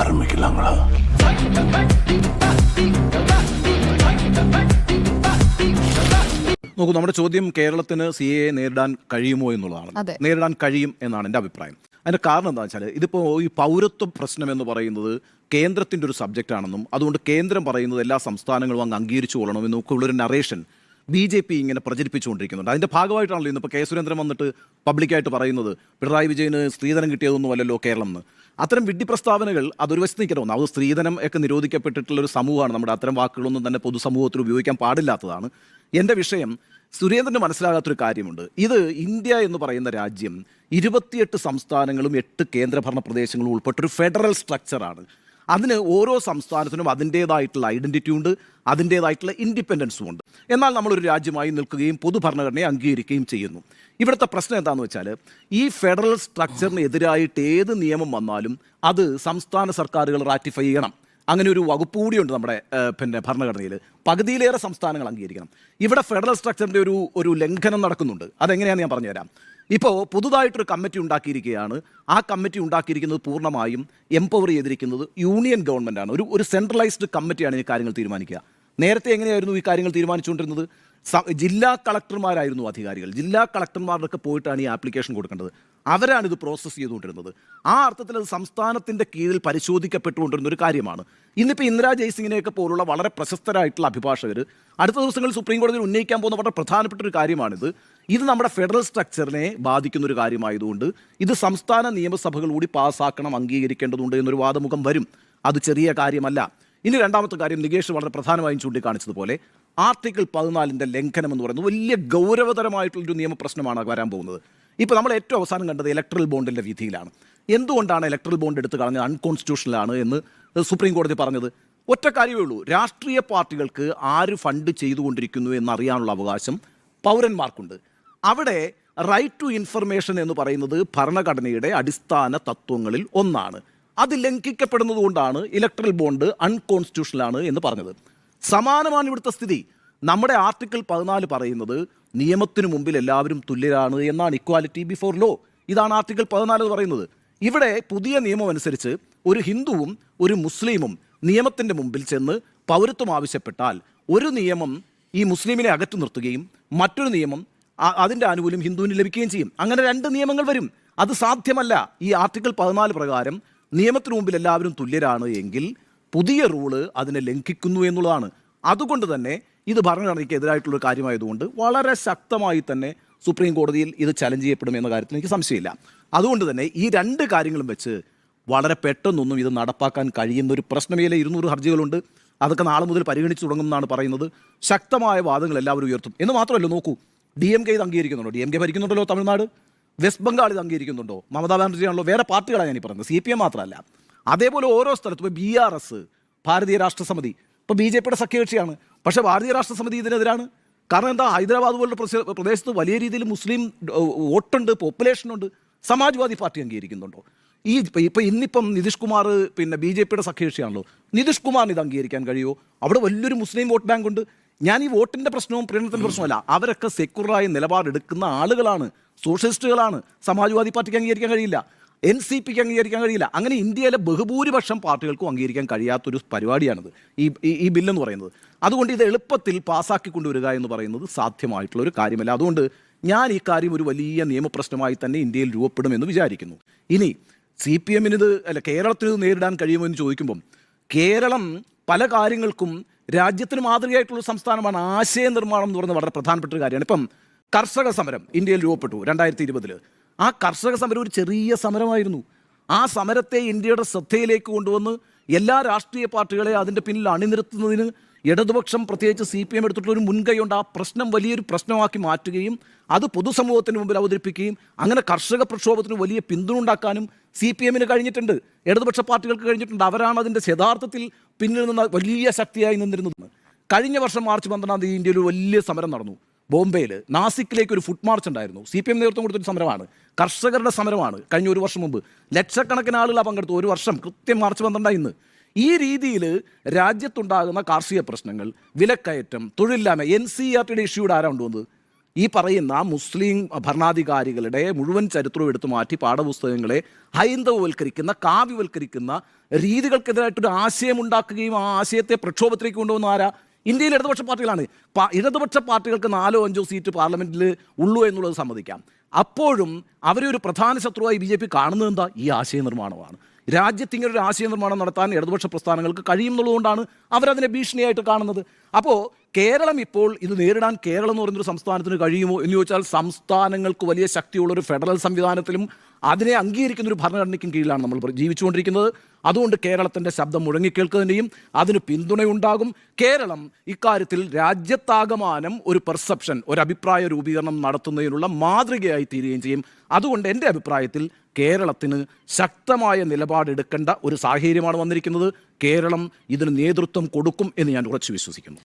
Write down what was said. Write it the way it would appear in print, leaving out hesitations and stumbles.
ആരംഭിക്കില്ല. നോക്കൂ, നമ്മുടെ ചോദ്യം കേരളത്തിന് CAA നേരിടാൻ കഴിയുമോ എന്നുള്ളതാണ്. നേരിടാൻ കഴിയും എന്നാണ് എൻ്റെ അഭിപ്രായം. അതിൻ്റെ കാരണം എന്താ വെച്ചാൽ, ഇതിപ്പോൾ ഈ പൗരത്വ പ്രശ്നം എന്ന് പറയുന്നത് കേന്ദ്രത്തിൻ്റെ ഒരു സബ്ജക്റ്റ് ആണെന്നും അതുകൊണ്ട് കേന്ദ്രം പറയുന്നത് എല്ലാ സംസ്ഥാനങ്ങളും അങ്ങ് അംഗീകരിച്ചു കൊള്ളണമെന്നും ഒക്കെ ഉള്ളൊരു നറേഷൻ BJP ഇങ്ങനെ പ്രചരിപ്പിച്ചുകൊണ്ടിരിക്കുന്നുണ്ട്. അതിൻ്റെ ഭാഗമായിട്ടാണല്ലോ ഇന്നിപ്പോൾ കെ സുരേന്ദ്രൻ വന്നിട്ട് പബ്ലിക്കായിട്ട് പറയുന്നത് പിണറായി വിജയന് സ്ത്രീധനം കിട്ടിയതൊന്നും അല്ലല്ലോ കേരളം എന്ന്. അത്തരം വിഡ്ഢി പ്രസ്താവനകൾ അതൊരു വശത്ത് നിൽക്കണമെന്ന്. അത് സ്ത്രീധനം ഒക്കെ നിരോധിക്കപ്പെട്ടിട്ടുള്ളൊരു സമൂഹമാണ്. നമ്മുടെ അത്തരം വാക്കുകളൊന്നും തന്നെ പൊതുസമൂഹത്തിൽ ഉപയോഗിക്കാൻ പാടില്ലാത്തതാണ്. എൻ്റെ വിഷയം, സുരേന്ദ്രന് മനസ്സിലാകാത്തൊരു കാര്യമുണ്ട്. ഇത് ഇന്ത്യ എന്ന് പറയുന്ന രാജ്യം 28 സംസ്ഥാനങ്ങളും 8 കേന്ദ്രഭരണ പ്രദേശങ്ങളും ഉൾപ്പെട്ടൊരു ഫെഡറൽ സ്ട്രക്ചറാണ്. അതിന് ഓരോ സംസ്ഥാനത്തിനും അതിൻ്റേതായിട്ടുള്ള ഐഡൻറ്റിറ്റി ഉണ്ട്, അതിൻ്റേതായിട്ടുള്ള ഇൻഡിപെൻഡൻസും ഉണ്ട്. എന്നാൽ നമ്മളൊരു രാജ്യമായി നിൽക്കുകയും പൊതുഭരണഘടനയെ അംഗീകരിക്കുകയും ചെയ്യുന്നു. ഇവിടുത്തെ പ്രശ്നം എന്താണെന്ന് വെച്ചാൽ, ഈ ഫെഡറൽ സ്ട്രക്ചറിന് എതിരായിട്ട് ഏത് നിയമം വന്നാലും അത് സംസ്ഥാന സർക്കാരുകൾ റാറ്റിഫൈ ചെയ്യണം. അങ്ങനെ ഒരു വകുപ്പ് കൂടിയുണ്ട് നമ്മുടെ ഭരണഘടനയിൽ. പകുതിയിലേറെ സംസ്ഥാനങ്ങൾ അംഗീകരിക്കണം. ഇവിടെ ഫെഡറൽ സ്ട്രക്ചറിൻ്റെ ഒരു ലംഘനം നടക്കുന്നുണ്ട്. അതെങ്ങനെയാണെന്ന് ഞാൻ പറഞ്ഞുതരാം. ഇപ്പോൾ പുതുതായിട്ടൊരു കമ്മിറ്റി ഉണ്ടാക്കിയിരിക്കുകയാണ്. ആ കമ്മിറ്റി ഉണ്ടാക്കിയിരിക്കുന്നത് പൂർണ്ണമായും എംപവർ ചെയ്തിരിക്കുന്നത് യൂണിയൻ ഗവൺമെൻറ്റാണ്. ഒരു സെൻട്രലൈസ്ഡ് കമ്മിറ്റിയാണ് ഈ കാര്യങ്ങൾ തീരുമാനിക്കുക. നേരത്തെ എങ്ങനെയായിരുന്നു ഈ കാര്യങ്ങൾ തീരുമാനിച്ചുകൊണ്ടിരുന്നത്? ജില്ലാ കളക്ടർമാരായിരുന്നു അധികാരികൾ. ജില്ലാ കളക്ടർമാരൊക്കെ പോയിട്ടാണ് ഈ ആപ്ലിക്കേഷൻ കൊടുക്കേണ്ടത്. അവരാണിത് പ്രോസസ്സ് ചെയ്തുകൊണ്ടിരുന്നത്. ആ അർത്ഥത്തിൽ അത് സംസ്ഥാനത്തിൻ്റെ കീഴിൽ പരിശോധിക്കപ്പെട്ടുകൊണ്ടിരുന്ന ഒരു കാര്യമാണ്. ഇന്നിപ്പോൾ ഇന്ദിരാ ജയ്സിങ്ങിനെയൊക്കെ പോലുള്ള വളരെ പ്രശസ്തരായിട്ടുള്ള അഭിഭാഷകർ അടുത്ത ദിവസങ്ങളിൽ സുപ്രീം കോടതിയിൽ ഉന്നയിക്കാൻ പോകുന്ന വളരെ പ്രധാനപ്പെട്ട ഒരു കാര്യമാണിത്. ഇത് നമ്മുടെ ഫെഡറൽ സ്ട്രക്ചറിനെ ബാധിക്കുന്നൊരു കാര്യമായതുകൊണ്ട് ഇത് സംസ്ഥാന നിയമസഭകൾ കൂടി പാസ്സാക്കണം, അംഗീകരിക്കേണ്ടതുണ്ട് എന്നൊരു വാദമുഖം വരും. അത് ചെറിയ കാര്യമല്ല. ഇനി രണ്ടാമത്തെ കാര്യം, നികേഷ് വളരെ പ്രധാനമായും ചൂണ്ടിക്കാണിച്ചതുപോലെ ആർട്ടിക്കിൾ 14 ലംഘനം എന്ന് പറയുന്നത് വലിയ ഗൗരവതരമായിട്ടുള്ളൊരു നിയമപ്രശ്നമാണ് വരാൻ പോകുന്നത്. ഇപ്പോൾ നമ്മൾ ഏറ്റവും അവസാനം കണ്ടത് ഇലക്ട്രൽ ബോണ്ടിൻ്റെ വിധിയിലാണ്. എന്തുകൊണ്ടാണ് ഇലക്ട്രൽ ബോണ്ട് എടുത്ത് കളഞ്ഞത് അൺകോൺസ്റ്റിറ്റ്യൂഷണലാണ് എന്ന് സുപ്രീം കോടതി പറഞ്ഞത്? ഒറ്റ കാര്യമേ ഉള്ളൂ, രാഷ്ട്രീയ പാർട്ടികൾക്ക് ആര് ഫണ്ട് ചെയ്തുകൊണ്ടിരിക്കുന്നു എന്നറിയാനുള്ള അവകാശം പൗരന്മാർക്കുണ്ട്. അവിടെ റൈറ്റ് ടു ഇൻഫർമേഷൻ എന്ന് പറയുന്നത് ഭരണഘടനയുടെ അടിസ്ഥാന തത്വങ്ങളിൽ ഒന്നാണ്. അത് ലംഘിക്കപ്പെടുന്നത് കൊണ്ടാണ് ഇലക്ട്രൽ ബോണ്ട് അൺകോൺസ്റ്റിറ്റ്യൂഷണലാണ് എന്ന് പറഞ്ഞത്. സമാനമാണ് ഇവിടുത്തെ സ്ഥിതി. നമ്മുടെ ആർട്ടിക്കിൾ 14 പറയുന്നത് നിയമത്തിനു മുമ്പിൽ എല്ലാവരും തുല്യരാണ് എന്നാണ്, ഇക്വാലിറ്റി ബിഫോർ ലോ. ഇതാണ് ആർട്ടിക്കിൾ 14 പറയുന്നത്. ഇവിടെ പുതിയ നിയമം അനുസരിച്ച് ഒരു ഹിന്ദുവും ഒരു മുസ്ലിമും നിയമത്തിൻ്റെ മുമ്പിൽ ചെന്ന് പൗരത്വം ആവശ്യപ്പെട്ടാൽ ഒരു നിയമം ഈ മുസ്ലിമിനെ അകറ്റി നിർത്തുകയും മറ്റൊരു നിയമം അതിൻ്റെ ആനുകൂല്യം ഹിന്ദുവിന് ലഭിക്കുകയും ചെയ്യും. അങ്ങനെ 2 നിയമങ്ങൾ വരും. അത് സാധ്യമല്ല. ഈ ആർട്ടിക്കിൾ 14 പ്രകാരം നിയമത്തിനു മുമ്പിൽ എല്ലാവരും തുല്യരാണ് എങ്കിൽ പുതിയ റൂള് അതിനെ ലംഘിക്കുന്നു എന്നുള്ളതാണ്. അതുകൊണ്ട് തന്നെ ഇത് ഭരണഘടനയ്ക്ക് എതിരായിട്ടുള്ള കാര്യമായതുകൊണ്ട് വളരെ ശക്തമായി തന്നെ സുപ്രീം കോടതിയിൽ ഇത് ചലഞ്ച് ചെയ്യപ്പെടുമെന്ന കാര്യത്തിൽ എനിക്ക് സംശയമില്ല. അതുകൊണ്ട് തന്നെ ഈ 2 കാര്യങ്ങളും വെച്ച് വളരെ പെട്ടെന്നൊന്നും ഇത് നടപ്പാക്കാൻ കഴിയുന്ന ഒരു പ്രശ്നമേലെ 200 ഹർജികളുണ്ട്. അതൊക്കെ നാളെ മുതൽ പരിഗണിച്ചു തുടങ്ങുമെന്നാണ് പറയുന്നത്. ശക്തമായ വാദങ്ങൾ എല്ലാവരും ഉയർത്തും എന്ന് മാത്രമല്ല, നോക്കൂ, DMK ഇത് അംഗീകരിക്കുന്നുണ്ടോ? DMK ഭരിക്കുന്നുണ്ടല്ലോ തമിഴ്നാട്. വെസ്റ്റ് ബംഗാൾ ഇത് അംഗീകരിക്കുന്നുണ്ടോ? മമതാ ബാനർജി ആണല്ലോ. വേറെ പാർട്ടികളാണ് ഞാൻ ഈ പറയുന്നത്, CPM മാത്രമല്ല. അതേപോലെ ഓരോ സ്ഥലത്തും ഇപ്പോൾ BRS, ഭാരതീയ രാഷ്ട്രസമിതി, ഇപ്പോൾ BJPയുടെ സഖ്യകക്ഷിയാണ്. പക്ഷേ ഭാരതീയ രാഷ്ട്രസമിതി ഇതിനെതിരാണ്. കാരണം എന്താ? ഹൈദരാബാദ് പോലുള്ള പ്രദേശത്ത് വലിയ രീതിയിൽ മുസ്ലിം വോട്ടുണ്ട്, പോപ്പുലേഷനുണ്ട്. സമാജ്വാദി പാർട്ടി അംഗീകരിക്കുന്നുണ്ടോ? ഇന്നിപ്പം നിതീഷ് കുമാർ BJPയുടെ സഖ്യകക്ഷിയാണല്ലോ. നിതീഷ് കുമാറിന് ഇത് അംഗീകരിക്കാൻ കഴിയുമോ? അവിടെ വലിയൊരു മുസ്ലിം വോട്ട് ബാങ്ക് ഉണ്ട്. ഞാൻ ഈ വോട്ടിൻ്റെ പ്രശ്നവും പ്രീണനത്തിൻ്റെ പ്രശ്നമല്ല, അവരൊക്കെ സെക്യുലറായ നിലപാടെടുക്കുന്ന ആളുകളാണ്, സോഷ്യലിസ്റ്റുകളാണ്. സമാജ്വാദി പാർട്ടിക്ക് അംഗീകരിക്കാൻ കഴിയില്ല, NCPക്ക് അംഗീകരിക്കാൻ കഴിയില്ല. അങ്ങനെ ഇന്ത്യയിലെ ബഹുഭൂരിപക്ഷം പാർട്ടികൾക്കും അംഗീകരിക്കാൻ കഴിയാത്തൊരു പരിപാടിയാണിത് ഈ ബില്ലെന്ന് പറയുന്നത്. അതുകൊണ്ട് ഇത് എളുപ്പത്തിൽ പാസ്സാക്കി കൊണ്ടുവരിക എന്ന് പറയുന്നത് സാധ്യമായിട്ടുള്ള ഒരു കാര്യമല്ല. അതുകൊണ്ട് ഞാൻ ഈ കാര്യം ഒരു വലിയ നിയമപ്രശ്നമായി തന്നെ ഇന്ത്യയിൽ രൂപപ്പെടുമെന്ന് വിചാരിക്കുന്നു. ഇനി CPMനിത് കേരളത്തിന് നേരിടാൻ കഴിയുമോ എന്ന് ചോദിക്കുമ്പം, കേരളം പല കാര്യങ്ങൾക്കും രാജ്യത്തിന് മാതൃകയായിട്ടുള്ള സംസ്ഥാനമാണ്. ആശയനിർമ്മാണം എന്ന് പറയുന്നത് വളരെ പ്രധാനപ്പെട്ട ഒരു കാര്യമാണ്. ഇപ്പം കർഷക സമരം ഇന്ത്യയിൽ രൂപപ്പെട്ടു 2020. ആ കർഷക സമരം ഒരു ചെറിയ സമരമായിരുന്നു. ആ സമരത്തെ ഇന്ത്യയുടെ ശ്രദ്ധയിലേക്ക് കൊണ്ടുവന്ന് എല്ലാ രാഷ്ട്രീയ പാർട്ടികളെ അതിൻ്റെ പിന്നിൽ അണിനിരത്തുന്നതിന് ഇടതുപക്ഷം, പ്രത്യേകിച്ച് CPM എടുത്തിട്ടുള്ളൊരു മുൻകൈയുണ്ട്. ആ പ്രശ്നം വലിയൊരു പ്രശ്നമാക്കി മാറ്റുകയും അത് പൊതുസമൂഹത്തിന് മുമ്പിൽ അവതരിപ്പിക്കുകയും അങ്ങനെ കർഷക പ്രക്ഷോഭത്തിന് വലിയ പിന്തുണ ഉണ്ടാക്കാനും CPMന് കഴിഞ്ഞിട്ടുണ്ട്, ഇടതുപക്ഷ പാർട്ടികൾക്ക് കഴിഞ്ഞിട്ടുണ്ട്. അവരാണ് അതിൻ്റെ യഥാർത്ഥത്തിൽ പിന്നിൽ നിന്ന് വലിയ ശക്തിയായി നിന്നിരുന്നത്. കഴിഞ്ഞ വർഷം മാർച്ച് 12 ഇന്ത്യയിൽ ഒരു വലിയ സമരം നടന്നു. ബോംബെയിൽ നാസിക്കിലേക്ക് ഒരു ഫുട് മാർച്ച് ഉണ്ടായിരുന്നു. CPM നേതൃത്വം കൊടുത്തൊരു സമരമാണ്, കർഷകരുടെ സമരമാണ്. കഴിഞ്ഞ ഒരു വർഷം മുമ്പ് ലക്ഷക്കണക്കിന് ആളുകളാണ് പങ്കെടുത്തു. ഒരു വർഷം കൃത്യം മാർച്ച് 12 ഇന്ന്. ഈ രീതിയിൽ രാജ്യത്തുണ്ടാകുന്ന കാർഷിക പ്രശ്നങ്ങൾ, വിലക്കയറ്റം, തൊഴിലില്ലായ്മ, NCERTയുടെ ഇഷ്യൂടെ ആരാ കൊണ്ടുവന്നത്? ഈ പറയുന്ന മുസ്ലിം ഭരണാധികാരികളുടെ മുഴുവൻ ചരിത്രവും എടുത്തു മാറ്റി പാഠപുസ്തകങ്ങളെ ഹൈന്ദവവൽക്കരിക്കുന്ന, കാവ്യവൽക്കരിക്കുന്ന രീതികൾക്കെതിരായിട്ടൊരു ആശയം ഉണ്ടാക്കുകയും ആ ആശയത്തെ പ്രക്ഷോഭത്തിലേക്ക് കൊണ്ടുവന്ന ആരാ? ഇന്ത്യയിൽ ഇടതുപക്ഷ പാർട്ടികളാണ്. ഇടതുപക്ഷ പാർട്ടികൾക്ക് 4-5 സീറ്റ് പാർലമെന്റിൽ ഉള്ളൂ എന്നുള്ളത് സമ്മതിക്കാം. അപ്പോഴും അവരെ ഒരു പ്രധാന ശത്രുവായി BJP കാണുന്നത് എന്താ? ഈ ആശയ നിർമ്മാണമാണ്. രാജ്യത്ത് ഇങ്ങനെ ഒരു ആശയ നിർമ്മാണം നടത്താൻ ഇടതുപക്ഷ പ്രസ്ഥാനങ്ങൾക്ക് കഴിയുന്നുള്ളതുകൊണ്ടാണ് അവരതിനെ ഭീഷണിയായിട്ട് കാണുന്നത്. അപ്പോൾ കേരളം ഇപ്പോൾ ഇത് നേരിടാൻ, കേരളം എന്ന് പറയുന്നൊരു സംസ്ഥാനത്തിന് കഴിയുമോ എന്ന് ചോദിച്ചാൽ, സംസ്ഥാനങ്ങൾക്ക് വലിയ ശക്തിയുള്ളൊരു ഫെഡറൽ സംവിധാനത്തിലും അതിനെ അംഗീകരിക്കുന്ന ഒരു ഭരണഘടനയ്ക്കും കീഴിലാണ് നമ്മൾ ജീവിച്ചുകൊണ്ടിരിക്കുന്നത്. അതുകൊണ്ട് കേരളത്തിൻ്റെ ശബ്ദം മുഴങ്ങിക്കേൾക്കുന്നതിൻ്റെയും അതിന് പിന്തുണയുണ്ടാകും. കേരളം ഇക്കാര്യത്തിൽ രാജ്യത്താകമാനം ഒരു പെർസെപ്ഷൻ, ഒരു അഭിപ്രായ രൂപീകരണം നടത്തുന്നതിനുള്ള മാതൃകയായി തീരുകയും ചെയ്യും. അതുകൊണ്ട് എൻ്റെ അഭിപ്രായത്തിൽ കേരളത്തിന് ശക്തമായ നിലപാടെടുക്കേണ്ട ഒരു സാഹചര്യമാണ് വന്നിരിക്കുന്നത്. കേരളം ഇതിന് നേതൃത്വം കൊടുക്കും എന്ന് ഞാൻ ഉറച്ചു വിശ്വസിക്കുന്നു.